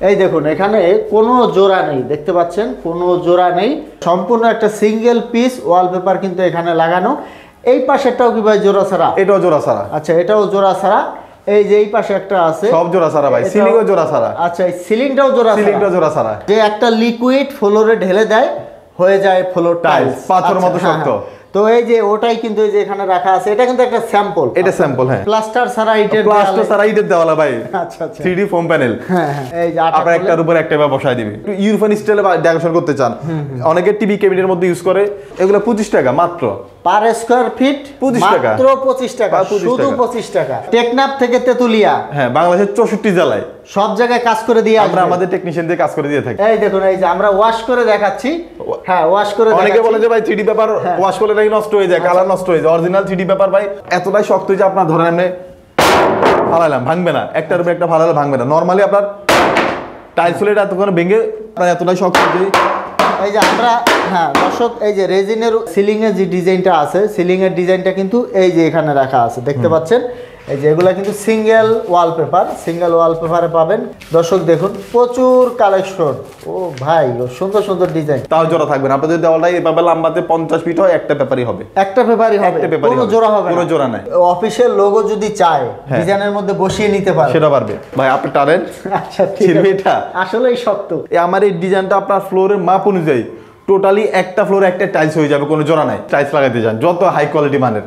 এই দেখুন এখানে কোনো জোড়া নেই, দেখতে পাচ্ছেন কোনো জোড়া নেই, সম্পূর্ণ একটা সিঙ্গেল পিস ওয়ালপেপার কিন্তু এখানে লাগানো। এই পাশেরটাও কি ভাই জোড়া ছাড়া? এটাও জোড়া ছাড়া। আচ্ছা, এটাও জোড়া ছাড়া। এই যে এই পাশে একটা আছে, সব জোড়া ছাড়া ভাই, সিলিংও জোড়া ছাড়া। আচ্ছা, এই সিলিংটাও জোড়া ছাড়া। সিলিংটাও জোড়া ছাড়া। যে একটা লিকুইড ফ্লোরে ঢেলে দেয়, হয়ে যায় ফ্লোর টাইলস, পাথর মতো শক্ত। তো এই যে ওটাই কিন্তু এই যে এখানে রাখা আছে, এটা কিন্তু একটা স্যাম্পল। এটা স্যাম্পল, হ্যাঁ। প্লাস্টার ছাড়া ইটের প্লাস্টার ছাড়া ইটের দেওয়ালা ভাই। আচ্ছা আচ্ছা, 3D ফোম প্যানেল। হ্যাঁ হ্যাঁ, এই যে আপনারা একটার উপর একটা বসায় দিবে। একটু ইউরোপিয়ান স্টাইলে ডেকোরেশন করতে চান, অনেকে টিভি ক্যাবিনেটের মধ্যে ইউজ করে, এগুলো 25 টাকা মাত্র পার স্কয়ার ফিট, 25 টাকা, মাত্র 25 টাকা, শুধু 25 টাকা। টেকনাফ থেকে তেতুলিয়া, হ্যাঁ, বাংলাদেশের 64 জেলায় সব জায়গায় কাজ করে দিয়ে আমরা আমাদের টেকনিশিয়ান দিয়ে কাজ করে দিয়ে থাকি। এই দেখুন, এই যে আমরা ওয়াশ করে দেখাচ্ছি। হ্যাঁ, ওয়াশ করে দেখাচ্ছি। অনেকে বলে যে ভাই 3D পেপার ওয়াশ করলে নাকি নষ্ট হয়ে যায়, কালার নষ্ট হয়ে যায়। অরিজিনাল 3D পেপার ভাই এতটাই শক্ত যে আপনার ধরেন এমনি ফালাইলাম ভাঙবে না, একটার উপর একটা ফালালে ভাঙবে না। নরমালি আপনার টাইলস হলে এটা এতক্ষণ ভেঙে আপনার এতটাই শক্ত যে এই যে আমরা, হ্যাঁ দর্শক, এই যে রেজিনের সিলিং এর যে ডিজাইনটা আছে, সিলিং এর ডিজাইনটা কিন্তু এই যে এখানে রাখা আছে, দেখতে পাচ্ছেন। এই যে এগুলা কিন্তু সিঙ্গেল ওয়ালপেপার, সিঙ্গেল ওয়ালপেপারে পাবেন। দর্শক দেখুন, প্রচুর কালেকশন। ও ভাই, সুন্দর সুন্দর ডিজাইন। তাও জোড়া থাকবে না। আপনাদের দেওয়ালটা এভাবে লম্বাতে 50 ফিট হয়, একটা পেপারই হবে, একটা পেপারই হবে, কোনো জোড়া হবে না, কোনো জোড়া নাই। অফিসের লোগো যদি চায় ডিজাইনের মধ্যে বসিয়ে নিতে পারে, সেটা পারবে ভাই। আপনি টারেন। আচ্ছা, ঠিক আছে, এটা আসলেই শক্ত। আমার এই ডিজাইনটা আপনার ফ্লোরের মাপ অনুযায়ী টোটালি একটা ফ্লোরে একটা টাইলস হয়ে যাবে, কোনো জোড়া নাই। টাইলস লাগাইতে যান, যত হাই কোয়ালিটি মানের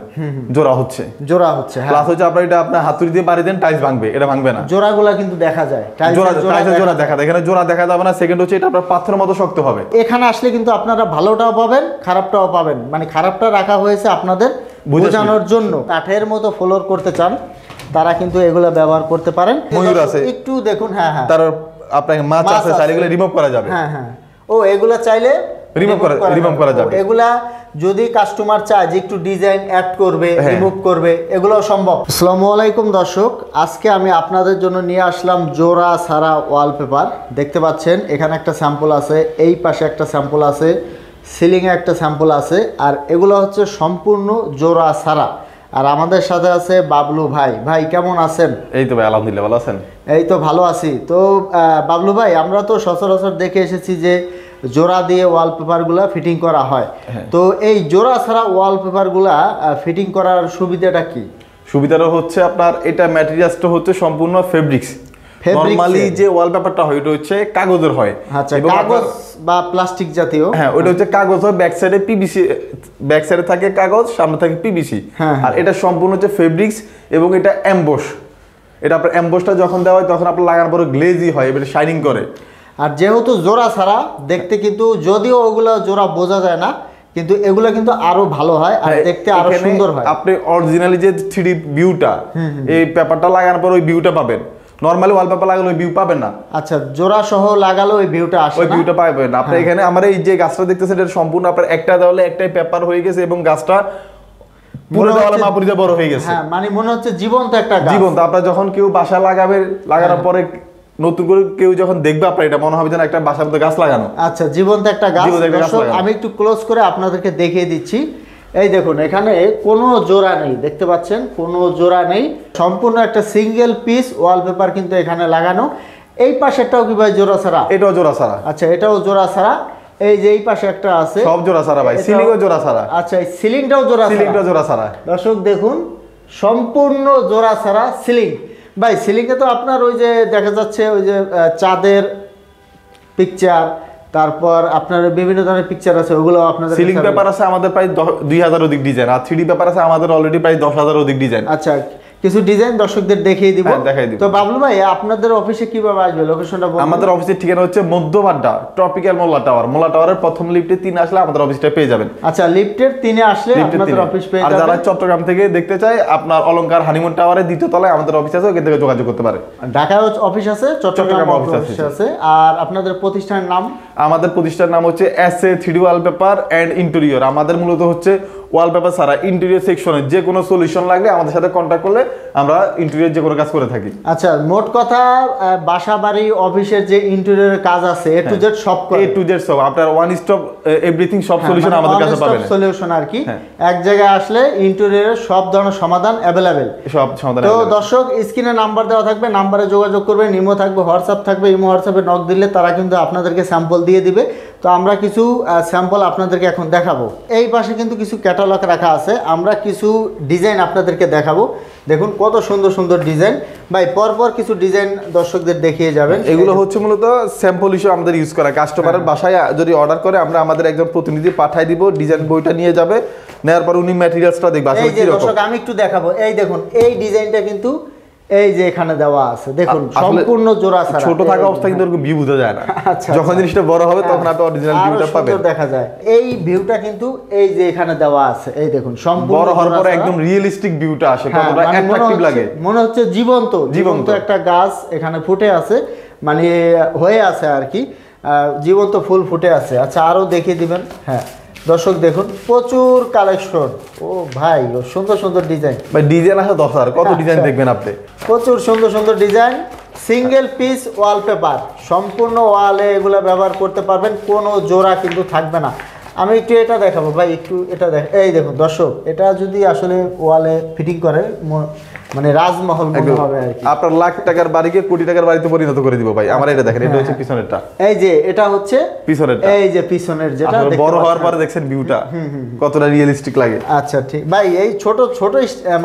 জোড়া হচ্ছে, জোড়া হচ্ছে। প্লাস হচ্ছে আপনার এটা আপনার হাতুড়ি দিয়ে বাড়ি দেন, টাইলস ভাঙবে, এটা ভাঙবে না। জোড়াগুলা কিন্তু দেখা যায়, জোড়া দেখা যায়। এখানে জোড়া দেখা যাবে না। সেকেন্ড হচ্ছে এটা আপনার পাথরের মতো শক্ত হবে। এখানে আসলে কিন্তু আপনারা ভালোটাও পাবেন, খারাপটাও পাবেন। মানে খারাপটা রাখা হয়েছে আপনাদের বোঝানোর জন্য। কাঠের মতো ফ্লোর করতে চান, তারা কিন্তু এগুলো ব্যবহার করতে পারেন। ময়ূর আছে একটু দেখুন, হ্যাঁ হ্যাঁ, তার আপনার মাছ আছে, চাইলে এগুলো রিমুভ করা যাবে। হ্যাঁ হ্যাঁ, ও এগুলা চাইলে রিমুভ করা যাবে। এগুলা যদি কাস্টমার চায় যে একটু ডিজাইন অ্যাড করবে, রিমুভ করবে, এগুলোও সম্ভব। আসসালামু আলাইকুম দর্শক, আজকে আমি আপনাদের জন্য নিয়ে আসলাম জোড়া ছাড়া ওয়ালপেপার। দেখতে পাচ্ছেন এখানে একটা স্যাম্পল আছে, এই পাশে একটা স্যাম্পল আছে, সিলিংয়ে একটা স্যাম্পল আছে, আর এগুলো হচ্ছে সম্পূর্ণ জোড়া ছাড়া। আর আমাদের সাথে আছে বাবলু ভাই। ভাই কেমন আছেন? এই তো ভাই, আলহামদুলিল্লাহ ভালো আছেন। এই তো ভালো আছি। তো বাবলু ভাই, আমরা তো সচরাচর দেখে এসেছি যে জোড়া দিয়ে ওয়ালপেপারগুলা ফিটিং করা হয়। তো এই জোড়া ছাড়া ওয়ালপেপারগুলা ফিটিং করার সুবিধাটা কি? সুবিধাটা হচ্ছে আপনার এটা ম্যাটেরিয়ালসটা হচ্ছে সম্পূর্ণ ফেব্রিক্স। নরমালি যে ওয়ালপেপারটা হয় ওটা হচ্ছে কাগজের হয়। আচ্ছা, কাগজ বা প্লাস্টিক জাতীয়। হ্যাঁ, ওটা হচ্ছে কাগজ হয়, ব্যাক সাইডে পিভিসি, ব্যাক সাইডে থাকে কাগজ, সামনে থাকে পিভিসি। আর এটা সম্পূর্ণ হচ্ছে ফেব্রিক্স এবং এটা এমবস। এটা আপনার এমবসটা যখন দেওয়া হয় তখন আপনার লাগানোর পরে গ্লেজি হয়, এটা শাইনিং করে। আর যেহেতু জোড়া ছাড়া দেখতে, কিন্তু যদিও ওগুলো জোড়া বোঝা যায় না, কিন্তু এগুলো কিন্তু আরো ভালো হয় আর দেখতে আরো সুন্দর হয়। আপনি অরিজিনালি যে 3D ভিউটা, এই পেপারটা লাগানোর পর ওই ভিউটা পাবেন। নরমালি ওয়ালপেপার লাগালে ওই ভিউ পাবেন না। আচ্ছা, জোড়া সহ লাগালে ওই ভিউটা আসে না, ওই ভিউটা পাবেন না। আপনি এখানে আমার এই যে গাছটা দেখতেছেন, এটা সম্পূর্ণ আপনার একটা দেওয়ালে একটাই পেপার হয়ে গেছে এবং গাছটা পুরো দেওয়ালে মাপুরিতে বড় হয়ে গেছে। হ্যাঁ, মানে মনে হচ্ছে জীবন্ত একটা গাছ। জীবন্ত। আপনার যখন কেউ বাসা লাগাবে, লাগানোর পরে নতুন করে কেউ যখন দেখবে আপনার, এটা মনে হবে যেন একটা বাসার মধ্যে গাছ লাগানো। আচ্ছা, জীবন্ত একটা গাছ। আমি একটু ক্লোজ করে আপনাদেরকে দেখিয়ে দিচ্ছি। এই দেখুন, এখানে কোনো জোড়া নেই, দেখতে পাচ্ছেন কোনো জোড়া নেই, সম্পূর্ণ একটা সিঙ্গেল পিস ওয়ালপেপার কিন্তু এখানে লাগানো। এই পাশেরটাও কি ভাই জোড়া ছাড়া? এটাও জোড়া ছাড়া। আচ্ছা, এটাও জোড়া ছাড়া। এই যে এই পাশে একটা আছে, সব জোড়া ছাড়া ভাই। সিলিংও জোড়া ছাড়া। আচ্ছা, এই সিলিংটাও জোড়া ছাড়া। সিলিংটাও জোড়া ছাড়া। দর্শক দেখুন, সম্পূর্ণ জোড়া ছাড়া সিলিং। ভাই সিলিংয়ে তো আপনার ওই যে দেখা যাচ্ছে ওই যে চাঁদের পিকচার, তারপর আপনার বিভিন্ন ধরনের পিকচার আছে, ওগুলো আপনাদের সিলিং পেপার আছে আমাদের প্রায় 2000 অধিক ডিজাইন, আর 3D পেপার আছে আমাদের অলরেডি প্রায় 10,000 অধিক ডিজাইন। আচ্ছা, কিছু ডিজাইন দর্শকদের দেখিয়ে দিব। দেখাই দিব। তো বাবলু ভাই, আপনাদের অফিসে কিভাবে আসবে, লোকেশনটা বলুন। আমাদের অফিসের ঠিকানা হচ্ছে মধ্যবাড্ডা ট্রপিক্যাল মোল্লা টাওয়ার। মোল্লা টাওয়ারের প্রথম লিফটে 3 আসলে আমাদের অফিসটা পেয়ে যাবেন। আচ্ছা, লিফটের 3 আসলে আপনাদের অফিস পেয়ে যাবেন। আর যারা চট্টগ্রাম থেকে দেখতে চায়, আপনার অলংকার হানিমুন টাওয়ারের দ্বিতীয় তলায় আমাদের অফিস আছে, ওখান থেকে যোগাযোগ করতে পারে। ঢাকায় অফিস আছে, চট্টগ্রাম অফিস আছে। আর আপনাদের প্রতিষ্ঠানের নাম? আমাদের প্রতিষ্ঠানের নাম হচ্ছে SA 3D wallpaper and interior. আমাদের মূলত হচ্ছে ওয়ালপেপার ছাড়া ইন্টেরিয়র সেকশনে যে কোনো সলিউশন লাগলে আমাদের সাথে কন্ট্যাক্ট করলে আমরা ইন্টেরিয়র যে কোনো কাজ করে থাকি। আচ্ছা, মোট কথা বাসা বাড়ি অফিসের যে ইন্টেরিয়রের কাজ আছে A to Z সব A to Z সব আপনার ওয়ান স্টপ এভরিথিং সব সলিউশন আমাদের কাছে পাবেন। সলিউশন আর কি এক জায়গায় আসলে ইন্টেরিয়রের সব ধরনের সমাধান अवेलेबल সব সমাধান। তো দর্শক স্ক্রিনে নাম্বার দেওয়া থাকবে, নাম্বারে যোগাযোগ করবেন, ইমো থাকবে, হোয়াটসঅ্যাপ থাকবে, ইমো হোয়াটসঅ্যাপে নক দিলে তারা কিন্তু আপনাদেরকে স্যাম্পল দিয়ে দিবে। তো আমরা কিছু স্যাম্পল আপনাদেরকে এখন দেখাবো। এই পাশে কিন্তু কিছু ক্যাটালগ রাখা আছে, আমরা কিছু ডিজাইন আপনাদেরকে দেখাবো। দেখুন কত সুন্দর সুন্দর ডিজাইন। ভাই পরপর কিছু ডিজাইন দর্শকদের দেখিয়ে যাবেন। এগুলো হচ্ছে মূলত স্যাম্পল হিসেবে আমাদের ইউজ করা। কাস্টমারের বাসায় যদি অর্ডার করে আমরা আমাদের একজন প্রতিনিধি পাঠাই দিব, ডিজাইন বইটা নিয়ে যাবে, নেওয়ার পর উনি ম্যাটেরিয়ালসটা দেখবে আসলে এই যে দর্শক আমি একটু দেখাবো। এই দেখুন এই ডিজাইনটা কিন্তু এই যে এখানে দেওয়া আছে, দেখুন সম্পূর্ণ জোড়া ছাড়া। ছোট থাকা অবস্থায় কিন্তু এরকম ভিউ বোঝা যায় না। আচ্ছা, যখন জিনিসটা বড় হবে তখন আপনি অরিজিনাল ভিউটা পাবেন, দেখা যায়। এই ভিউটা কিন্তু এই যে এখানে দেওয়া আছে, এই দেখুন সম্পূর্ণ বড় হওয়ার পরে একদম রিয়েলিস্টিক ভিউটা আসে, কতটা অ্যাট্রাকটিভ লাগে, মনে হচ্ছে জীবন্ত একটা গাছ এখানে ফুটে আছে, মানে হয়ে আছে আর কি, জীবন্ত ফুল ফুটে আছে। আচ্ছা আরো দেখিয়ে দিবেন। হ্যাঁ দর্শক দেখুন প্রচুর কালেকশন। ও ভাই সুন্দর সুন্দর ডিজাইন। ভাই ডিজাইন আছে 10,000, কত ডিজাইন দেখবেন আপনি, প্রচুর সুন্দর সুন্দর ডিজাইন। সিঙ্গেল পিস ওয়ালপেপার, সম্পূর্ণ ওয়ালে এগুলো ব্যবহার করতে পারবেন, কোনো জোড়া কিন্তু থাকবে না। আমি একটু এটা দেখাবো ভাই, একটু এটা এই দেখুন দর্শক, এটা যদি আসলে ওয়ালে ফিটিং করে মানে রাজমহল মনে হবে আর কি। আপনার লাখ টাকার বাড়িকে কোটি টাকার বাড়িতে পরিণত করে দিব ভাই। আমার এটা দেখেন, এটা হচ্ছে পিছনেরটা, এই যে এটা হচ্ছে পিছনেরটা, এই যে পিছনের যেটা বড় হওয়ার পরে দেখছেন ভিউটা কতটা রিয়েলিস্টিক লাগে। আচ্ছা ঠিক ভাই, এই ছোট ছোট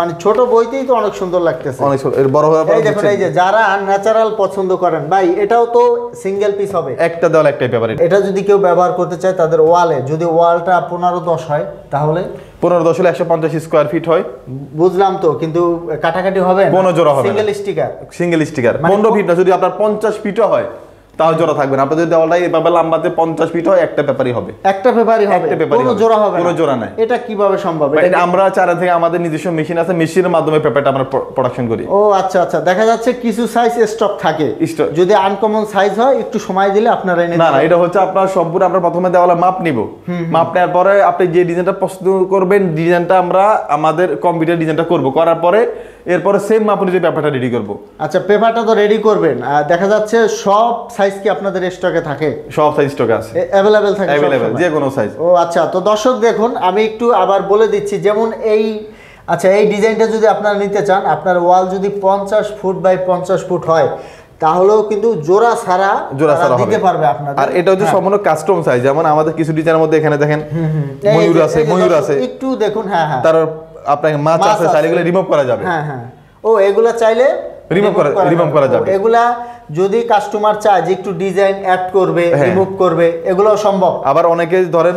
মানে ছোট বইতেই তো অনেক সুন্দর লাগতেছে, অনেক সুন্দর। এর বড় হওয়ার পরে এই দেখুন, এই যে যারা ন্যাচারাল পছন্দ করেন ভাই, এটাও তো সিঙ্গেল পিস হবে, একটা দেওয়াল একটাই পেপার। এটা যদি কেউ ব্যবহার করতে চায় তাদের ওয়ালে, যদি ওয়ালটা 15-10 হয় তাহলে 15-10 হলে 150 স্কয়ার ফিট হয়, বুঝলাম তো, কিন্তু কাটাকাটি হবে না, কোনো জোড়া হবে না, সিঙ্গেল স্টিকার 15 ফিট না, যদি আপনার 50 ফিটও হয় তাও জোড়া থাকবে না। আপনার যদি দেওয়ালটা এভাবে লম্বাতে 50 ফিট হয়, একটা পেপারই হবে, কোনো জোড়া হবে, কোনো জোড়া নাই। এটা কিভাবে সম্ভব? এটা আমরা চারা থেকে আমাদের নিজস্ব মেশিন আছে, মেশিনের মাধ্যমে পেপারটা আমরা প্রোডাকশন করি। ও আচ্ছা আচ্ছা, দেখা যাচ্ছে কিছু সাইজ স্টক থাকে, যদি আনকমন সাইজ হয় একটু সময় দিলে আপনারা এনে না, এটা হচ্ছে আপনার সম্পূর্ণ, আমরা প্রথমে দেওয়ালে মাপ নিব, মাপ নেওয়ার পরে আপনি যে ডিজাইনটা পছন্দ করবেন, ডিজাইনটা আমরা আমাদের কম্পিউটার ডিজাইনটা করব, করার পরে এরপরে সেম মাপ অনুযায়ী পেপারটা রেডি করব। আচ্ছা পেপারটা তো রেডি করবেন, দেখা যাচ্ছে সব সাইজ কি আপনাদের স্টকে থাকে? সব সাইজ স্টকে আছে, अवेलेबल থাকে, যে কোনো সাইজ। ও আচ্ছা, তো দর্শক দেখুন আমি একটু আবার বলে দিচ্ছি, যেমন এই আচ্ছা এই ডিজাইনটা যদি আপনারা নিতে চান, আপনার ওয়াল যদি 50 ফুট বাই 50 ফুট হয় তাহলেও কিন্তু জোড়া ছাড়া দিতে পারবে আপনাদের। আর এটা হচ্ছে সম্পূর্ণ কাস্টম সাইজ, যেমন আমাদের কিছু ডিজাইনের মধ্যে এখানে দেখেন ময়ূর আছে, একটু দেখুন। হ্যাঁ হ্যাঁ, তার আপনার মাছ আছে, চাইলে এগুলো রিমুভ করা যাবে। হ্যাঁ হ্যাঁ, ও এগুলা চাইলে রিমুভ করা যাবে। এগুলা যদি কাস্টমার চায় যে একটু ডিজাইন অ্যাড করবে, রিমুভ করবে, এগুলো সম্ভব। আবার অনেকে ধরেন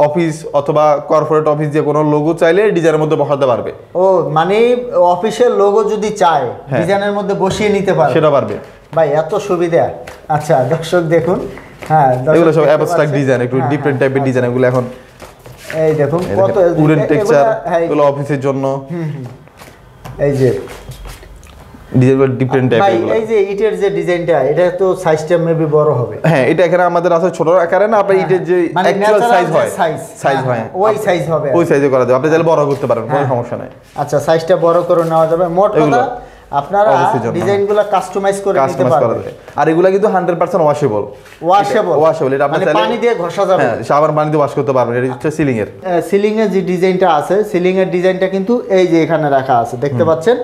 অফিস অথবা কর্পোরেট অফিস যে কোনো লোগো চাইলে ডিজাইনের মধ্যে বসাতে পারবে। ও মানে অফিসের লোগো যদি চায় ডিজাইনের মধ্যে বসিয়ে নিতে পারবে, সেটা পারবে ভাই, এত সুবিধা। আচ্ছা দর্শক দেখুন, হ্যাঁ এগুলো সব অ্যাবস্ট্রাক্ট ডিজাইন, একটু ডিফারেন্ট টাইপের ডিজাইন, এগুলো এখন এই দেখুন কত উডেন টেক্সচার, এগুলো অফিসের জন্য। এই যে ডিজাইনগুলো ডিফারেন্ট টাইপের, এগুলো এই যে ইটের যে ডিজাইনটা, এটা তো সাইজটা মেবি বড় হবে। হ্যাঁ, এটা এখানে আমাদের আছে ছোট আকারে না, আপনার ইটের যে অ্যাকচুয়াল সাইজ হয়, সাইজ হয় ওই সাইজ হবে, ওই সাইজে করা যাবে। আপনি চাইলে বড় করতে পারেন, কোনো সমস্যা নাই। আচ্ছা সাইজটা বড় করে নেওয়া যাবে। মোট কথা আপনারা ডিজাইনগুলো কাস্টমাইজ করে নিতে পারবেন। আর এগুলা কিন্তু 100% ওয়াশেবল, এটা আপনি চাইলে পানি দিয়ে ঘষা যাবে, হ্যাঁ সাবান পানি দিয়ে ওয়াশ করতে পারবেন। এটা হচ্ছে সিলিং এর যে ডিজাইনটা আছে, সিলিং এর ডিজাইনটা কিন্তু এই যে এখানে রাখা আছে, দেখতে পাচ্ছেন।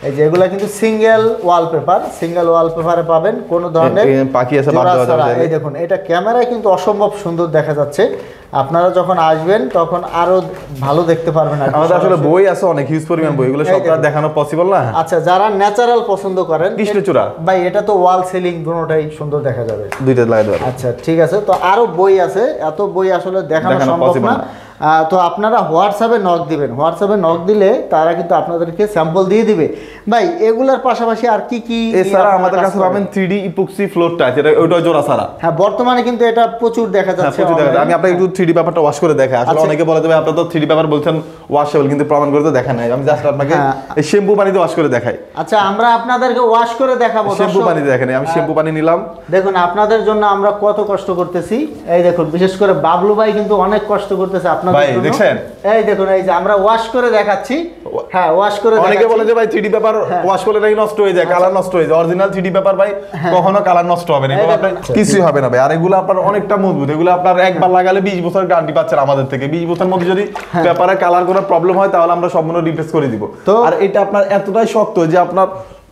এই যে এগুলা কিন্তু সিঙ্গেল ওয়ালপেপারে পাবেন, কোনো ধরনের পাখি আছে বাদ দেওয়া যাবে। এই দেখুন, এটা ক্যামেরায় কিন্তু অসম্ভব সুন্দর দেখা যাচ্ছে, আপনারা যখন আসবেন তখন আরো ভালো দেখতে পারবেন। আমাদের আসলে বই আছে অনেক, হিউজ পরিমাণ বই, এগুলো সব দেখানো পসিবল না। আচ্ছা যারা ন্যাচারাল পছন্দ করেন, কৃষ্ণচূড়া ভাই এটা তো ওয়াল সিলিং দুটোটাই সুন্দর দেখা যাবে, দুইটা লাগাই দেবেন। আচ্ছা ঠিক আছে, তো আরো বই আছে, এত বই আসলে দেখানো সম্ভব না। তো আপনারা হোয়াটসঅ্যাপে নক দিবেন, হোয়াটসঅ্যাপে নক দিলে তারা কিন্তু আপনাদেরকে স্যাম্পল দিয়ে দিবে। ভাই এগুলার পাশাপাশি আর কি কি এছাড়া আমাদের কাছে পাবেন 3D ইপক্সি ফ্লোর টাইলস, এটা ওইটা জোড়া ছাড়া। হ্যাঁ বর্তমানে কিন্তু এটা প্রচুর দেখা যাচ্ছে। আমি আপনাকে একটু 3D পেপারটা ওয়াশ করে দেখাই। আসলে অনেকে বলে দেবে আপনারা তো 3D পেপার বলছেন ওয়াশেবল, কিন্তু প্রমাণ করে তো দেখা নাই। আমি জাস্ট আপনাকে এই শ্যাম্পু পানিতে ওয়াশ করে দেখাই। আচ্ছা আমরা আপনাদেরকে ওয়াশ করে দেখাবো, শ্যাম্পু পানিতে দেখেন। আমি শ্যাম্পু পানি নিলাম, দেখুন আপনাদের জন্য আমরা কত কষ্ট করতেছি। এই দেখুন বিশেষ করে বাবলু ভাই কিন্তু অনেক কষ্ট করতেছে আপনাদের আপনাদের ভাই, জন্য। দেখছেন? এই দেখুন, এই যে আমরা ওয়াশ করে দেখাচ্ছি। হ্যাঁ, ওয়াশ করে অনেকে দেখাচ্ছি। বলে যে ভাই 3D পেপার ওয়াশ করলে নাকি নষ্ট হয়ে যায়, কালার নষ্ট হয়ে যায়। অরিজিনাল 3D পেপার ভাই কখনো কালার নষ্ট হবে না, এগুলো আপনার কিছুই হবে না ভাই। আর এগুলো আপনার অনেকটা মজবুত, এগুলো আপনার একবার লাগালে 20 বছর গ্যারান্টি পাচ্ছেন আমাদের থেকে। 20 বছরের মধ্যে যদি পেপারে কালার কোনো প্রবলেম হয় তাহলে আমরা সম্পূর্ণ রিপ্লেস করে দিব। আর এটা আপনার এতটাই শক্ত যে আপনার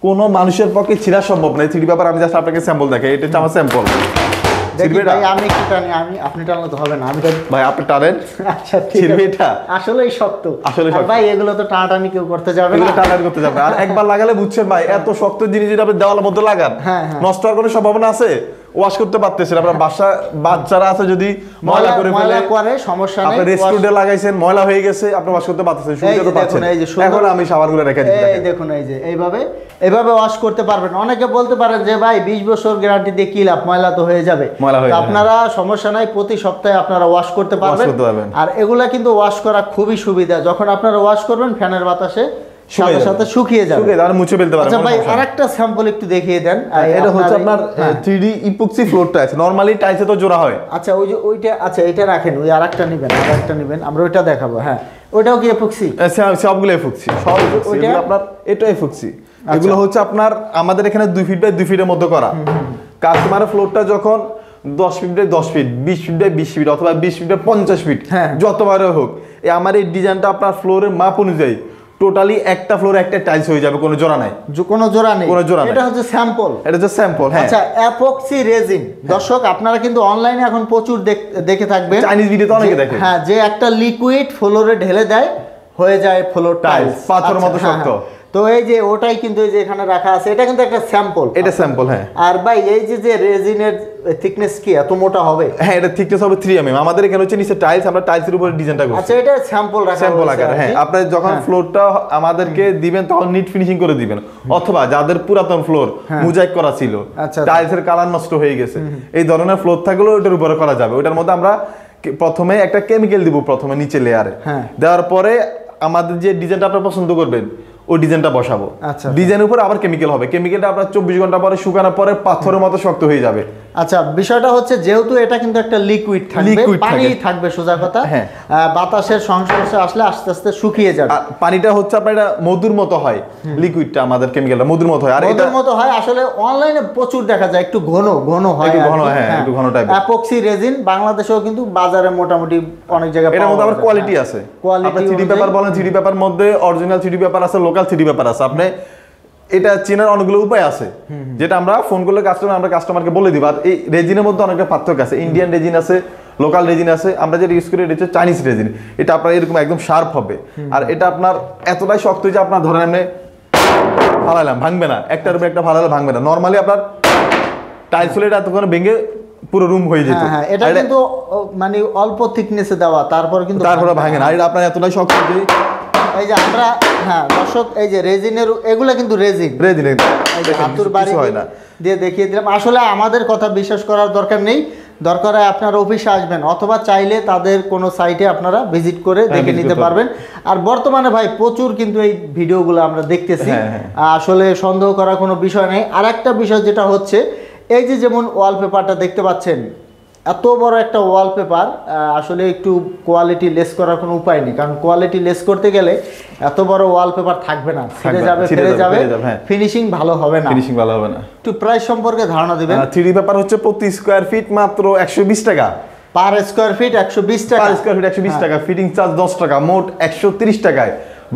কোনো মানুষের পক্ষে ছিঁড়া সম্ভব না। 3D পেপার আমি জাস্ট আপনাকে স্যাম্পল দেখাই, এটা হচ্ছে আমার স্যাম্পল। দেখি ভাই, আমি একটু টানি, আপনি টানলে তো হবে না, আমি টানি। ভাই আপনি টানেন। আচ্ছা, ঠিক ছিড়বে আছে। এটা? আসলেই শক্ত। আসলেই আর শক্ত। ভাই, এগুলো তো টানাটানি কেউ করতে যাবে না। এগুলো টানাটানি করতে যাবে না। আর একবার লাগালে বুঝছেন ভাই, এত শক্ত জিনিস যদি আপনি দেওয়ালের মধ্যে লাগান, নষ্ট হওয়ার কোনো সম্ভাবনা আছে? ওয়াশ করতে পারতেছেন আপনার বাচ্চারা আছে যদি ময়লা করে ফেলে, করে সমস্যা নেই। আপনি রেস্টুরেন্টে লাগাইছেন, ময়লা হয়ে গেছে, আপনি ওয়াশ করতে পারতেছেন, সুবিধা তো পাচ্ছেন। এখন আমি শাওয়ারগুলো রেখে দিই, এই দেখুন, এই যে এইভাবে ওয়াশ করতে পারবেন। অনেকে বলতে পারেন যে ভাই 20 বছর গ্যারান্টি দিয়ে কি লাভ, ময়লা তো হয়ে যাবে। তো আপনারা সমস্যা নাই, প্রতি সপ্তাহে আপনারা ওয়াশ করতে পারবেন। আর এগুলা কিন্তু ওয়াশ করা খুবই সুবিধা। যখন আপনারা ওয়াশ করবেন ফ্যানের বাতাসে সাথে সাথে শুকিয়ে যাবে, আর মুছে ফেলতে পারবেন। আচ্ছা ভাই, আরেকটা স্যাম্পল একটু দেখিয়ে দেন। এটা হচ্ছে আপনার 3D epoxy floor tiles. Normally টাইলসে তো জোড়া হয়। আচ্ছা, ওই যে ওইটা, আচ্ছা এটা রাখেন, ওই আরেকটা নেবেন, আমরা ওইটা দেখাবো। হ্যাঁ, ওইটাও কি ইপক্সি? সবগুলো ইপক্সি, সব ওইটা আপনার, এটা ইপক্সি। এগুলো হচ্ছে আপনার আমাদের এখানে 2 ফিট বাই 2 ফিটের মধ্যে করা। কাস্টমারের ফ্লোরটা যখন 10 feet by 10 feet, 20 feet by 20 feet অথবা 20 ফিট বাই 50 ফিট, যতবারে হোক, আমার এই ডিজাইনটা আপনার ফ্লোরের মাপ অনুযায়ী টোটালি একটা ফ্লোরে একটা টাইলস হয়ে যাবে, কোনো জোড়া নাই, কোনো জোড়া নেই। এটা হচ্ছে স্যাম্পল, এটা হচ্ছে স্যাম্পল। হ্যাঁ, আচ্ছা, এপক্সি রেজিন। দর্শক, আপনারা কিন্তু অনলাইনে এখন প্রচুর দেখে থাকবেন, চাইনিজ ভিডিওতে অনেকে দেখে। হ্যাঁ, যে একটা লিকুইড ফ্লোরে ঢেলে দেয়, হয়ে যায় ফ্লোর টাইলস, পাথরের মতো শক্ত। তো এই যে ওটাই কিন্তু এই যে এখানে রাখা আছে, এটা কিন্তু একটা স্যাম্পল। এটা স্যাম্পল, হ্যাঁ। আর ভাই, এই যে রেজিনের থিকনেস কি এত মোটা হবে? হ্যাঁ, এটা থিকনেস হবে 3 mm। আমাদের এখানে হচ্ছে নিচে টাইলস, আমরা টাইলসের উপরে ডিজাইনটা করছি। আচ্ছা, এটা স্যাম্পল রাখা, স্যাম্পল আকারে। হ্যাঁ, আপনি যখন ফ্লোরটা আমাদেরকে দিবেন তখন নিট ফিনিশিং করে দিবেন। অথবা যাদের পুরাতন ফ্লোর মোজাইক করা ছিল, টাইলসের কালার নষ্ট হয়ে গেছে, এই ধরনের ফ্লোর থাকলেও ওটার উপরে করা যাবে। ওটার মধ্যে আমরা প্রথমে একটা কেমিক্যাল দিব, প্রথমে নিচে লেয়ারে দেওয়ার পরে আমাদের যে ডিজাইনটা আপনারা পছন্দ করবেন ওই ডিজাইনটা বসাবো। ডিজাইনের উপর আবার কেমিক্যাল হবে, কেমিক্যালটা আপনার 24 ঘন্টা পরে শুকানোর পরে পাথরের মতো শক্ত হয়ে যাবে। আচ্ছা, বিষয়টা হচ্ছে যেহেতু এটা কিন্তু একটা লিকুইড থাকবে, পানি থাকবে, সোজা কথা। বাতাসের সংস্পর্শে আসলে আস্তে আস্তে শুকিয়ে যাবে। পানিটা হচ্ছে আপনার এটা মধুর মতো হয়, লিকুইডটা আমাদের কেমিক্যালটা মধুর মতো হয়। আর মধুর মতো হয় আসলে, অনলাইনে প্রচুর দেখা যায়, একটু ঘন হয়, একটু ঘন, হ্যাঁ, একটু ঘন টাইপের। এপক্সি রেজিন বাংলাদেশেও কিন্তু বাজারে মোটামুটি অনেক জায়গায় এর মধ্যে আবার কোয়ালিটি আছে। আপনি 3D পেপার বলেন, 3D পেপার মধ্যে অরিজিনাল 3D পেপার আছে, লোকাল 3D পেপার আছে। আপনি এটা চেনার অনেকগুলো উপায় আছে, যেটা আমরা ফোন করলে আমরা কাস্টমারকে বলে দিব। আর এই রেজিনের মধ্যে অনেকটা পার্থক্য আছে, ইন্ডিয়ান রেজিন আছে, লোকাল রেজিন আছে। আমরা যেটা ইউজ করি এটা হচ্ছে চাইনিজ রেজিন। এটা আপনার এরকম একদম শার্প হবে, আর এটা আপনার এতটাই শক্ত যে আপনার ধরেন এমনি ফালাইলাম ভাঙবে না, একটার উপরে একটা ফালালে ভাঙবে না। নরমালি আপনার টাইলস হলে এটা এতক্ষণ ভেঙে পুরো রুম হয়ে যেত। এটা কিন্তু মানে অল্প থিকনেসে দেওয়া, তারপরে ভাঙে না। আর এটা আপনার এতটাই শক্ত যে এই যে আমরা, হ্যাঁ দর্শক, এই যে রেজিনের, এগুলা কিন্তু রেজিন হাতুর বাড়ি দিয়ে দেখিয়ে দিলাম। আসলে আমাদের কথা বিশ্বাস করার দরকার নেই, দরকার হয় আপনারা অফিসে আসবেন, অথবা চাইলে তাদের কোনো সাইটে আপনারা ভিজিট করে দেখে নিতে পারবেন। আর বর্তমানে ভাই প্রচুর কিন্তু এই ভিডিওগুলো আমরা দেখতেছি, আসলে সন্দেহ করার কোনো বিষয় নেই। আর একটা বিষয় যেটা হচ্ছে, এই যে যেমন ওয়ালপেপারটা দেখতে পাচ্ছেন, এত বড় একটা ওয়ালপেপার, আসলে একটু কোয়ালিটি লেস করার কোনো উপায় নেই, কারণ কোয়ালিটি লেস করতে গেলে এত বড় ওয়ালপেপার থাকবে না, ছিঁড়ে যাবে, ফেলে যাবে, ফিনিশিং ভালো হবে না। একটু প্রাইস সম্পর্কে ধারণা দিবেন। 3D পেপার হচ্ছে প্রতি স্কয়ার ফিট মাত্র 120 টাকা, পার স্কয়ার ফিট 120 টাকা, পার স্কয়ার ফিট 120 টাকা, ফিটিং চার্জ 10 টাকা, মোট 130 টাকায়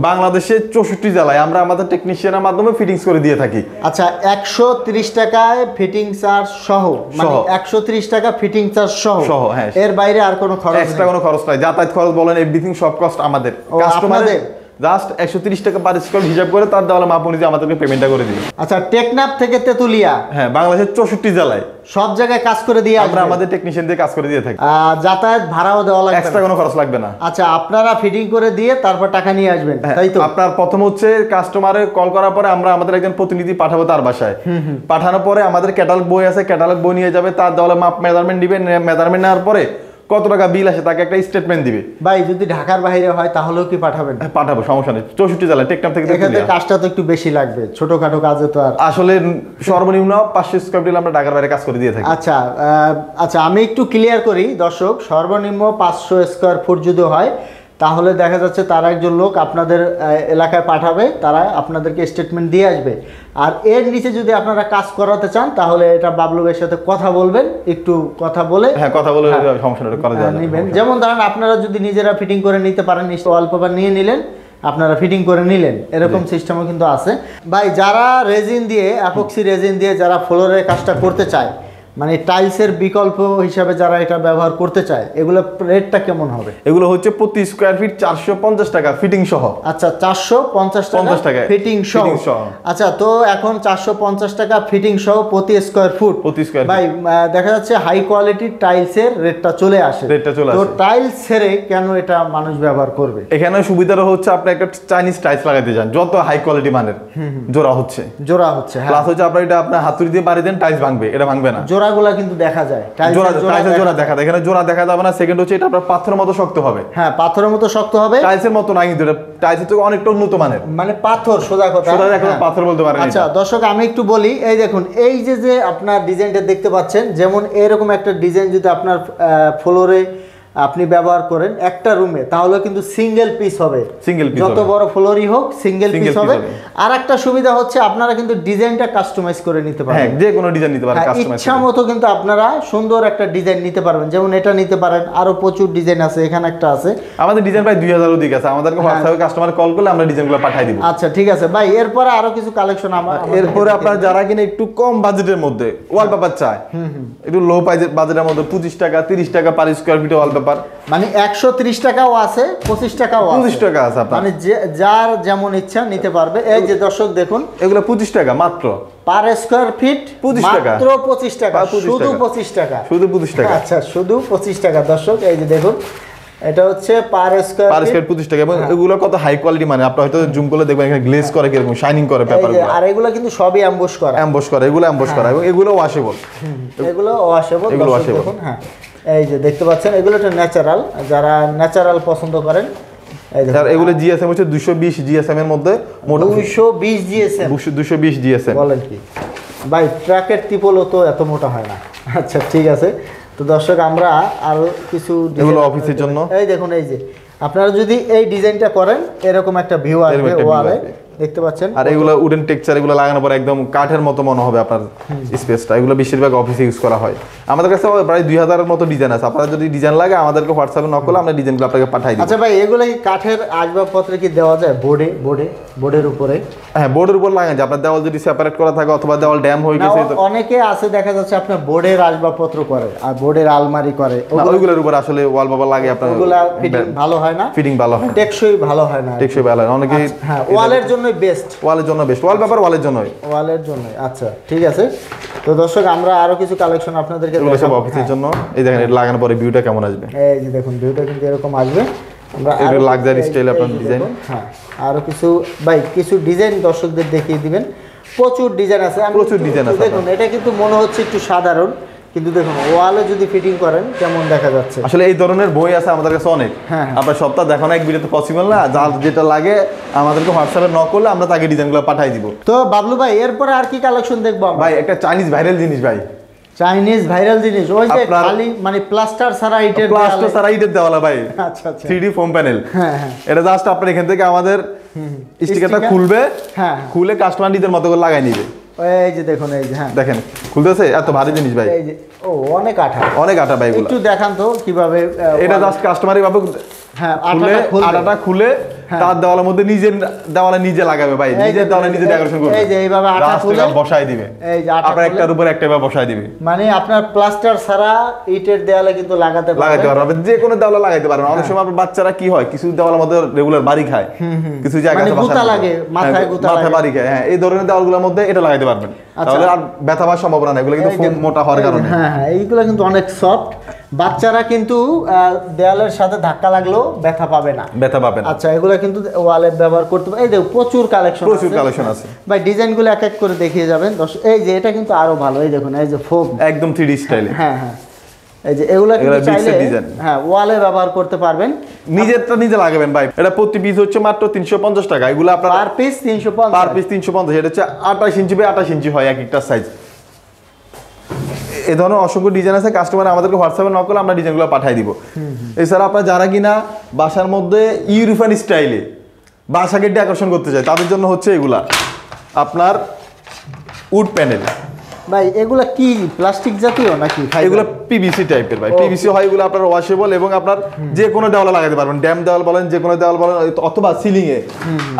বাংলাদেশের 64 জেলায় আমরা আমাদের টেকনিশিয়ানের মাধ্যমে ফিটিংস করে দিয়ে থাকি। আচ্ছা, 130 টাকায় ফিটিং চার্জ সহ, মানে 130 টাকা ফিটিং চার্জ সহ, হ্যাঁ, এর বাইরে আর কোনো খরচ, এক্সট্রা কোনো খরচ নাই। যাতায়াত খরচ বলেন, এভরিথিং সব কস্ট আমাদের। কাস্টমারদের জাস্ট 130 টাকা পার স্কয়ার হিসাব করে তার দেওয়া মাপ অনুযায়ী আমাদেরকে পেমেন্টটা করে দিই। আচ্ছা, টেকনাফ থেকে তেতুলিয়া, হ্যাঁ, বাংলাদেশের 64 জেলায় সব জায়গায় কাজ করে দিয়ে আমরা আমাদের টেকনিশিয়ান দিয়ে কাজ করে দিয়ে থাকি। যাতায়াত ভাড়াও দেওয়া লাগবে, এক্সট্রা কোনো খরচ লাগবে না। আচ্ছা, আপনারা ফিটিং করে দিয়ে তারপর টাকা নিয়ে আসবেন, তাই তো? আপনার প্রথম হচ্ছে কাস্টমারের কল করার পরে আমরা আমাদের একজন প্রতিনিধি পাঠাবো তার বাসায়। পাঠানোর পরে আমাদের ক্যাটালগ বই আছে, ক্যাটালগ বই নিয়ে যাবে, তার দেওয়া মাপ মেজারমেন্ট দিবেন, মেজারমেন্ট নেওয়ার পরে কত টাকা বিল আসে তাকে একটা স্টেটমেন্ট দিবে। ভাই যদি ঢাকার বাইরে হয় তাহলেও কি পাঠাবেন? পাঠাবো, সমস্যা নেই। 64 জেলা টেকনাফ থেকে এখানে কাজটা তো একটু বেশি লাগবে, ছোটখাটো কাজে তো আর আসলে সর্বনিম্ন 500 স্কয়ার ফিট আমরা ঢাকার বাইরে কাজ করে দিয়ে থাকি। আচ্ছা আচ্ছা, আমি একটু ক্লিয়ার করি দর্শক, সর্বনিম্ন 500 স্কয়ার ফুট যদি হয় তাহলে দেখা যাচ্ছে তারা একজন লোক আপনাদের এলাকায় পাঠাবে, তারা আপনাদেরকে স্টেটমেন্ট দিয়ে আসবে। আর এর নিচে যদি আপনারা কাজ করাতে চান তাহলে এটা বাবলু ভাইয়ের সাথে কথা বলবেন, একটু কথা বলে কথা বলে সমস্যা করা যায় নেবেন। যেমন ধরেন আপনারা যদি নিজেরা ফিটিং করে নিতে পারেন, ওয়ালপেপার নিয়ে নিলেন, আপনারা ফিটিং করে নিলেন, এরকম সিস্টেমও কিন্তু আছে। ভাই যারা রেজিন দিয়ে, অ্যাপক্সি রেজিন দিয়ে যারা ফ্লোরের কাজটা করতে চায়, মানে টাইলসের বিকল্প হিসাবে যারা এটা ব্যবহার করতে চায়, এগুলো রেটটা কেমন হবে? এগুলো হচ্ছে প্রতি স্কয়ার ফিট 450 টাকা ফিটিং সহ। আচ্ছা 450 টাকা ফিটিং সহ। আচ্ছা, তো এখন 450 টাকা ফিটিং সহ প্রতি স্কয়ার ফুট। ভাই দেখা যাচ্ছে হাই কোয়ালিটির টাইলসের রেটটা চলে আসে। তো টাইলস ছেড়ে কেন এটা মানুষ ব্যবহার করবে? এখানে সুবিধাটা হচ্ছে আপনি একটা চাইনিজ টাইলস লাগাইতে যান, যত হাই কোয়ালিটি মানের জোড়া হচ্ছে প্লাস হচ্ছে আপনার এটা আপনার হাতুড়ি দিয়ে বাড়ি দেন, টাইলস ভাঙবে, এটা ভাঙবে না। জোড়াগুলা কিন্তু দেখা যায়, জোড়া দেখা যায়। এখানে জোড়া দেখা যাবে না। সেকেন্ড হচ্ছে এটা আপনার পাথরের মতো শক্ত হবে। হ্যাঁ, পাথরের মতো শক্ত হবে, টাইলসের মতো না, কিন্তু টাইলসের থেকে অনেকটা উন্নত মানের, মানে পাথর, সোজা কথা, পাথর বলতে পারেন। আচ্ছা দর্শক, আমি একটু বলি, এই দেখুন এই যে আপনার ডিজাইনটা দেখতে পাচ্ছেন, যেমন এরকম একটা ডিজাইন যদি আপনার ফ্লোরে আপনি ব্যবহার করেন একটা রুমে, তাহলে কিন্তু সিঙ্গেল পিস হবে, যত বড় ফ্লোরই হোক সিঙ্গেল পিস হবে। আর একটা সুবিধা হচ্ছে আপনারা কিন্তু ডিজাইনটা কাস্টমাইজ করে নিতে পারেন, যে কোনো ডিজাইন নিতে পারেন, ইচ্ছা মতো কিন্তু আপনারা সুন্দর একটা ডিজাইন নিতে পারবেন। যেমন এটা নিতে পারেন, আরো প্রচুর ডিজাইন আছে, এখানে একটা আছে। আমাদের ডিজাইন প্রায় 2000 অধিক আছে। আমাদেরকে হোয়াটসঅ্যাপে কাস্টমার কল করলে আমরা ডিজাইনগুলো পাঠিয়ে দিব। আচ্ছা ঠিক আছে ভাই, এরপরে আরো কিছু কালেকশন এরপরে আপনারা যারা কিনা একটু কম বাজেটের মধ্যে ওয়ালপেপার চায়, একটু লো বাজেটের মধ্যে 25 টাকা 30 টাকা পার স্কয়ার ফিট ওয়ালপেপার, মানে 130 টাকাও আছে, 25 টাকাও আছে, 25 টাকা আছে, মানে যার যেমন ইচ্ছা নিতে পারবে। এই যে দর্শক দেখুন, এগুলো 25 টাকা মাত্র পার স্কয়ার ফিট, 25 টাকা, মাত্র 25 টাকা, শুধু 25 টাকা, শুধু 25 টাকা। আচ্ছা, শুধু 25 টাকা দর্শক। এই যে দেখুন, এটা হচ্ছে পার স্কয়ার ফিট 25 টাকা। এবং এগুলো কত হাই কোয়ালিটি, মানে আপনি হয়তো জুম করলে দেখবেন এখানে গ্লেজ করে, কিরকম শাইনিং করে পেপারগুলো। আর এগুলো কিন্তু সবই এমবস করা, এগুলো এমবস করা, এবং এগুলো ওয়াশেবল, এগুলো ওয়াশেবল দেখুন। হ্যাঁ, এই যে দেখতে পাচ্ছেন, এগুলো একটা ন্যাচারাল, যারা ন্যাচারাল পছন্দ করেন। এগুলো জিএসএম হচ্ছে 220 জিএসএম এর মধ্যে, 220 জিএসএম, 220 জিএসএম। বলেন কি ভাই, ট্রাকের টিপলও তো এত মোটা হয় না। আচ্ছা ঠিক আছে, তো দর্শক আমরা আরো কিছু এগুলো অফিসের জন্য। এই দেখুন, এই যে আপনারা যদি এই ডিজাইনটা করেন, এরকম একটা ভিউ আসবে ওয়ালে, দেখতে পাচ্ছেন। আর এগুলো উডেন টেক্সচার, এগুলো লাগানোর পর একদম কাঠের মতো মনে হবে আপনার স্পেসটা। এগুলো বেশিরভাগ অফিসে ইউজ করা হয়। আমাদের কাছে প্রায় 2000 এর মতো ডিজাইন আছে। আপনারা যদি ডিজাইন লাগে আমাদেরকে হোয়াটসঅ্যাপে নক করলে আমরা ডিজাইনগুলো আপনাকে পাঠাই দিই। আচ্ছা ভাই, এগুলো কি কাঠের আসবাবপত্রে কি দেওয়া যায়? বোর্ডের উপরে? হ্যাঁ, বোর্ডের উপর লাগান যায়। আপনার দেওয়াল যদি সেপারেট করা থাকে অথবা দেওয়াল ড্যাম হয়ে গেছে, অনেকে আছে দেখা যাচ্ছে আপনার বোর্ডের আসবাবপত্র করে আর বোর্ডের আলমারি করে, ওইগুলোর উপর আসলে ওয়ালপেপার লাগে আপনার, ওগুলা ফিটিং ভালো হয় না, ফিটিং ভালো হয়, টেকসই ভালো হয় না, টেকসই ভালো হয় না। অনেকে হ্যাঁ, ওয়ালের জন্য বেস্ট, ওয়ালের জন্য বেস্ট, ওয়ালপেপার ওয়ালের জন্য। আচ্ছা ঠিক আছে, তো দর্শক আমরা আরো কিছু কালেকশন আপনাদেরকে দেখাবো সব অফিসের জন্য। এই দেখেন, এটা লাগানোর পরে ভিউটা কেমন আসবে। এই যে দেখুন, ভিউটা কিন্তু এরকম আসবে। আমরা এটা লাক্সারি স্টাইল আপনার ডিজাইন। হ্যাঁ, আরো কিছু ভাই, কিছু ডিজাইন দর্শকদের দেখিয়ে দিবেন। প্রচুর ডিজাইন আছে, প্রচুর ডিজাইন আছে। দেখুন, এটা কিন্তু মনে হচ্ছে একটু সাধারণ, কিন্তু দেখুন ওয়ালে যদি ফিটিং করেন কেমন দেখা যাচ্ছে। আসলে এই ধরনের বই আছে আমাদের কাছে অনেক। আপনার সপ্তাহ দেখানো এক ভিডিওতে পসিবল না। যার যেটা লাগে আমাদেরকে হোয়াটসঅ্যাপে নক করলে আমরা তাকে ডিজাইনগুলো পাঠিয়ে দিব। তো বাবলু ভাই, এরপরে আর কি কালেকশন দেখবো ভাই? একটা চাইনিজ ভাইরাল জিনিস ভাই, চাইনিজ ভাইরাল জিনিস, ওই যে খালি মানে প্লাস্টার ছাড়া ইটের দেওয়ালা ভাই। আচ্ছা আচ্ছা, 3D ফোম প্যানেল। হ্যাঁ হ্যাঁ, এটা জাস্ট আপনার এখান থেকে আমাদের স্টিকারটা খুলবে, খুলে কাস্টমার নিজের মতো করে লাগাই নিবে। এই যে দেখুন, এই যে হ্যাঁ দেখেন খুলতেছে, এত ভারী জিনিস ভাই। এই যে অনেক আঠা ভাই, একটু দেখান তো কিভাবে। এটা জাস্ট কাস্টমারই ভাবে, হ্যাঁ, আটাটা খুলে তার দেওয়ালের মধ্যে নিজের দেওয়ালে নিজে লাগাবে ভাই, নিজের দেওয়ালে নিজে ডেকোরেশন করবে। এই যে এইভাবে আটা খুলে বসায় দিবে, এই যে আটা আপনার একটার উপর একটা বসায় দিবে। মানে আপনার প্লাস্টার ছাড়া ইটের দেওয়ালে কিন্তু লাগাতে পারবেন, যে কোনো দেওয়ালে লাগাইতে পারবেন। অনেক সময় আপনার বাচ্চারা কি হয়, কিছু দেওয়ালের মধ্যে রেগুলার বাড়ি খায়, কিছু জায়গায় গুতা লাগে, মাথায় বাড়ি খায়। হ্যাঁ, এই ধরনের দেওয়ালগুলোর মধ্যে এটা লাগাইতে পারবেন, তাহলে আর ব্যথা হওয়ার সম্ভাবনা নেই। এগুলো কিন্তু ফোম মোটা হওয়ার কারণে। হ্যাঁ হ্যাঁ, এইগুলো কিন্তু অনেক সফট, বাচ্চারা কিন্তু দেওয়ালের সাথে ধাক্কা লাগলেও ব্যথা পাবে না। আচ্ছা, এগুলো কিন্তু ওয়ালে ব্যবহার করতে পারে। এই দেখো, প্রচুর কালেকশন আছে ভাই, ডিজাইনগুলো এক এক করে দেখিয়ে যাবেন। এই যে এটা কিন্তু আরো ভালো, এই দেখুন, এই যে ফোম একদম 3D স্টাইলে। হ্যাঁ হ্যাঁ, এই যে এগুলা কিন্তু এগুলা চাইলে mixed design। হ্যাঁ ওয়ালে ব্যবহার করতে পারবেন। নিজেরটা নিজে লাগাবেন ভাই। এটা প্রতি পিস হচ্ছে মাত্র 350 টাকা। এগুলো আপনার পার পিস 350, পার পিস 350। এটা হচ্ছে 28 ইঞ্চি বাই 28 ইঞ্চি হয় এক একটা সাইজ। এই ধরনের অসংখ্য ডিজাইন আছে, কাস্টমার আমাদেরকে হোয়াটসঅ্যাপে নক করলে আমরা ডিজাইনগুলো পাঠিয়ে দিব। এছাড়া আপনার যারা কিনা বাসার মধ্যে ইউরোপিয়ান স্টাইলে বাসাকে ডেকোরেশন করতে চায় তাদের জন্য হচ্ছে এগুলা আপনার উড প্যানেল। ভাই এগুলা কি প্লাস্টিক জাতীয় নাকি fiber? এগুলো পিভিসি টাইপের ভাই। পিভিসি হয় এগুলো আপনার ওয়াশেবল এবং আপনার যে কোনো দেওয়ালে লাগাতে পারবেন, ড্যাম দেওয়াল বলেন, যে কোনো দেওয়াল বলেন, অথবা সিলিং এ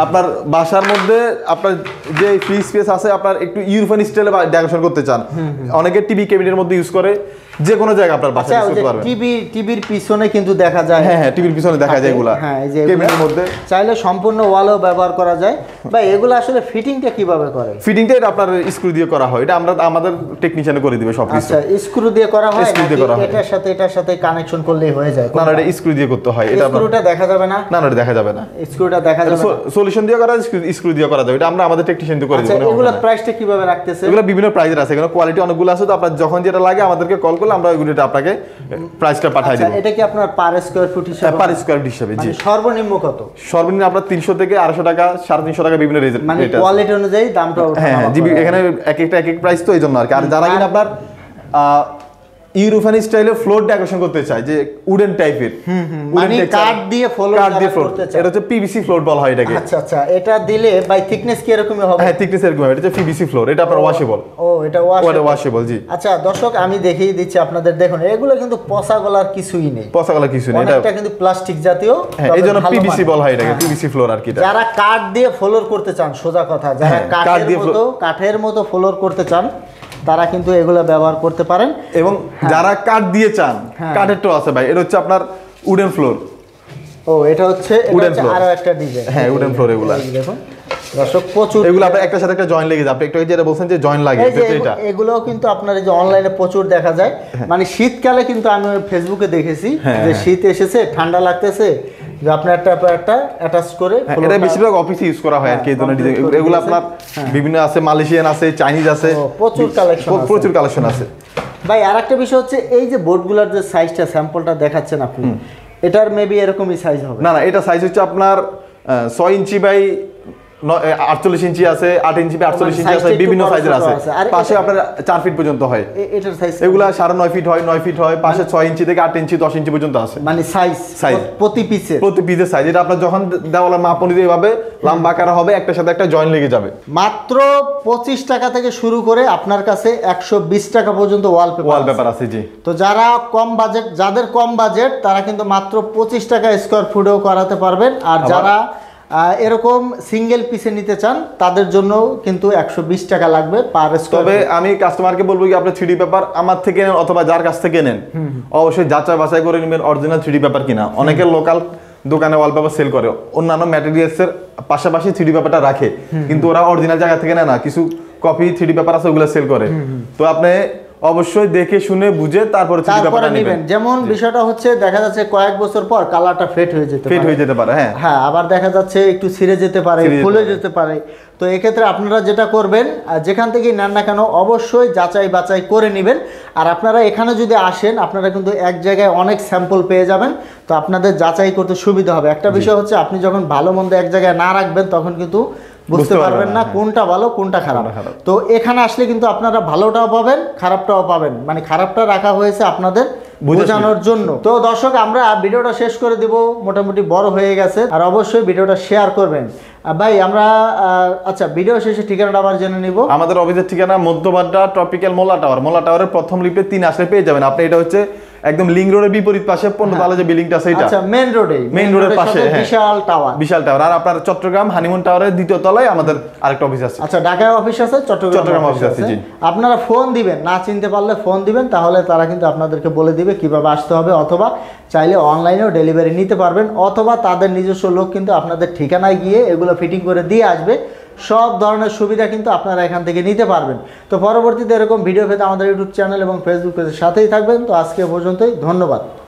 আপনার বাসার মধ্যে আপনার যে ফ্রি স্পেস আছে আপনার একটু ইউরোপিয়ান স্টাইলে ডেকোরেশন করতে চান, অনেকে টিভি ক্যাবিনেটের মধ্যে ইউজ করে, যে কোনো জায়গায় আপনার বাসায় ইউজ করতে পারবেন। টিভির পিছনে কিন্তু দেখা যায়। হ্যাঁ, টিভির পিছনে দেখা যায় এগুলা। হ্যাঁ, এই যে ক্যাবিনেটের মধ্যে চাইলে সম্পূর্ণ ওয়ালও ব্যবহার করা যায়। ভাই এগুলো আসলে ফিটিংটা কিভাবে করে? ফিটিংটা এটা আপনার স্ক্রু দিয়ে করা হয়, এটা আমরা আমাদের টেকনিশিয়ান করে দিবে সব কিছু। আচ্ছা, স্ক্রু দিয়ে করা হয় স্ক্রু দিয়ে নাকি করা হয়। এটার সাথে কানেকশন করলেই হয়ে যায়? না, এটা স্ক্রু দিয়ে করতে হয়। এটা স্ক্রুটা দেখা যাবে না? না, এটা দেখা যাবে না। স্ক্রুটা দেখা যাবে না। সলিউশন দিয়ে করা, স্ক্রু দিয়ে করা যাবে। এটা আমরা আমাদের টেকনিশিয়ান দিয়ে করে আচ্ছা, দিব। এগুলা প্রাইসটা কিভাবে রাখতেছে? এগুলো বিভিন্ন প্রাইসের আছে, এগুলো কোয়ালিটি অনেকগুলো আছে, তো আপনার যখন যেটা লাগে আমাদেরকে কল করলে আমরা ওইগুলোটা আপনাকে প্রাইসটা পাঠিয়ে আচ্ছা, দেব। এটা কি আপনার পার স্কয়ার ফুট হিসাবে? পার স্কয়ার ফিট হিসাবে, জি। মানে সর্বনিম্ন কত? সর্বনিম্ন আপনার 300 থেকে 250 টাকা, 350 টাকা বিভিন্ন রেট আছে। মানে কোয়ালিটি অনুযায়ী দামটা হ্যাঁ, জিবি এখানে এক এক প্রাইস, তো এইজন্য আর কি। আর যারা কিনা আপনার ইউরোপিয়ান স্টাইলে ফ্লোর ডেকোরেশন করতে চায়, যে উডেন টাইপের, মানে কাঠ দিয়ে ফ্লোর করতে চায়, এটা হচ্ছে পিভিসি ফ্লোর বলা হয় এটাকে। আচ্ছা আচ্ছা, এটা দিলে বাই থিকনেস কি এরকমই হবে? হ্যাঁ, থিকনেস এরকম হবে। এটা হচ্ছে পিভিসি ফ্লোর, এটা আপনার ওয়াশেবল। ও, এটা ওয়াশেবল, জি। আচ্ছা দর্শক, আমি দেখিয়ে দিচ্ছি আপনাদের। দেখুন, এগুলো কিন্তু পচা গলার কিছুই নেই, পচা গলা কিছু নেই, এটা কিন্তু প্লাস্টিক জাতীয়। হ্যাঁ, এইজন্য পিভিসি বলা হয় এটাকে, পিভিসি ফ্লোর আর কি। যারা কাঠ দিয়ে ফ্লোর করতে চান, সোজা কথা, যারা কাঠের মতো ফ্লোর করতে চান তারা কিন্তু এগুলো ব্যবহার করতে পারেন। এবং যারা কাঠ দিয়ে চান, কাঠের তো আছে ভাই। এটা হচ্ছে আপনার উডেন ফ্লোর। ও, এটা হচ্ছে আরো একটা ডিজাইন। হ্যাঁ, উডেন ফ্লোর এগুলা। দেখুন দর্শক, প্রচুর এগুলো আপনার একটার সাথে একটা জয়েন লেগে যায়। আপনি একটু যেটা বলছেন যে জয়েন লাগে, এটা এগুলোও কিন্তু আপনার এই যে অনলাইনে প্রচুর দেখা যায়। মানে শীতকালে কিন্তু আমি ফেসবুকে দেখেছি যে শীত এসেছে, ঠান্ডা লাগতেছে, যে আপনি একটা অ্যাটাচ করে, এটা বেশিরভাগ অফিসে ইউজ করা হয় আর কি। এই ধরনের ডিজাইন এগুলো আপনার বিভিন্ন আছে, মালয়েশিয়ান আছে, চাইনিজ আছে, প্রচুর কালেকশন আছে। ভাই আরেকটা বিষয় হচ্ছে, এই যে বোর্ডগুলোর যে সাইজটা, স্যাম্পলটা দেখাচ্ছেন আপনি, এটার মেবি এরকমই সাইজ হবে? না, এটা সাইজ হচ্ছে আপনার 6 ইঞ্চি বাই 48 ইঞ্চি আছে, 8 ইঞ্চি বাই 48 ইঞ্চি আছে, বিভিন্ন সাইজের আছে। পাশে আপনার 4 ফিট পর্যন্ত হয়। এটার সাইজ এগুলা 9.5 ফিট হয়, 9 ফিট হয়। পাশে 6 ইঞ্চি থেকে 8 ইঞ্চি, 10 ইঞ্চি পর্যন্ত আছে। মানে সাইজ প্রতি পিসের সাইজ। এটা আপনার যখন দেওয়ালের মাপ অনুযায়ী ভাবে লম্বা আকার হবে, একটার সাথে একটা জয়েন লেগে যাবে। মাত্র 25 টাকা থেকে শুরু করে আপনার কাছে 120 টাকা পর্যন্ত ওয়ালপেপার আছে, জি। তো যারা যাদের কম বাজেট তারা কিন্তু মাত্র 25 টাকা স্কয়ার ফুটেও করাতে পারবেন। আর যারা এরকম সিঙ্গেল পিসে নিতে চান তাদের জন্য কিন্তু 120 টাকা লাগবে পার স্কয়ার। তবে আমি কাস্টমারকে বলবো কি, আপনি 3D পেপার আমার থেকে নেন অথবা যার কাছ থেকে নেন, অবশ্যই যাচাই বাছাই করে নেবেন অরিজিনাল 3D পেপার কিনা। অনেকে লোকাল দোকানে ওয়ালপেপার সেল করে, অন্যান্য ম্যাটেরিয়ালসের পাশাপাশি 3D পেপারটা রাখে, কিন্তু ওরা অরিজিনাল জায়গা থেকে নেয় না, কিছু কপি 3D পেপার আছে ওগুলো সেল করে। তো আপনি অবশ্যই দেখে শুনে বুঝে তারপরে নেবেন। যেমন বিষয়টা হচ্ছে, দেখা যাচ্ছে কয়েক বছর পর কালারটা ফেড হয়ে যেতে পারে। হ্যাঁ, আবার দেখা যাচ্ছে একটু ছিঁড়ে যেতে পারে, ফুলে যেতে পারে। তো এক্ষেত্রে আপনারা যেটা করবেন, যেখান থেকে নেন না কেন অবশ্যই যাচাই বাছাই করে নেবেন। আর আপনারা এখানে যদি আসেন, আপনারা কিন্তু এক জায়গায় অনেক স্যাম্পল পেয়ে যাবেন, তো আপনাদের যাচাই করতে সুবিধা হবে। একটা বিষয় হচ্ছে, আপনি যখন ভালো মন্দ এক জায়গায় না রাখবেন তখন কিন্তু বুঝতে পারবেন না কোনটা ভালো কোনটা খারাপ। তো এখানে আসলে কিন্তু আপনারা ভালোটাও পাবেন, খারাপটাও পাবেন। মানে খারাপটা রাখা হয়েছে আপনাদের বোঝানোর জন্য। তো দর্শক, আমরা ভিডিওটা শেষ করে দিব, মোটামুটি বড় হয়ে গেছে। আর অবশ্যই ভিডিওটা শেয়ার করবেন। ভাই আমরা আচ্ছা, ভিডিও শেষে ঠিকানাটা আবার জেনে নিব। আমাদের অফিসের ঠিকানা মধ্যবাড্ডা ট্রপিক্যাল মোল্লা টাওয়ারের প্রথম লিফটে 3 আসলে পেয়ে যাবেন আপনি। এটা হচ্ছে একদম লিংক রোডের বিপরীত পাশে 15 তলা যে বিল্ডিংটা আছে, এটা আচ্ছা মেইন রোডের পাশে বিশাল টাওয়ার। আর আপনার চট্টগ্রাম হানিমুন টাওয়ারের 2য় তলায় আমাদের আরেকটা অফিস আছে। আচ্ছা, ঢাকায় অফিস আছে, চট্টগ্রাম অফিস আছে, জি। আপনারা ফোন দিবেন, না চিনতে পারলে ফোন দিবেন, তাহলে তারা কিন্তু আপনাদেরকে বলে দিবে কিভাবে আসতে হবে। অথবা চাইলে অনলাইনেও ডেলিভারি নিতে পারবেন, অথবা তাদের নিজস্ব লোক কিন্তু আপনাদের ঠিকানায় গিয়ে এগুলো ফিটিং করে দিয়ে আসবে। সব ধরনের সুবিধা কিন্তু আপনারা এখান থেকে নিতে পারবেন। তো পরবর্তীতে এরকম ভিডিও পেতে আমাদের ইউটিউব চ্যানেল এবং ফেসবুক পেজের সাথেই থাকবেন। তো আজকে পর্যন্তই, ধন্যবাদ।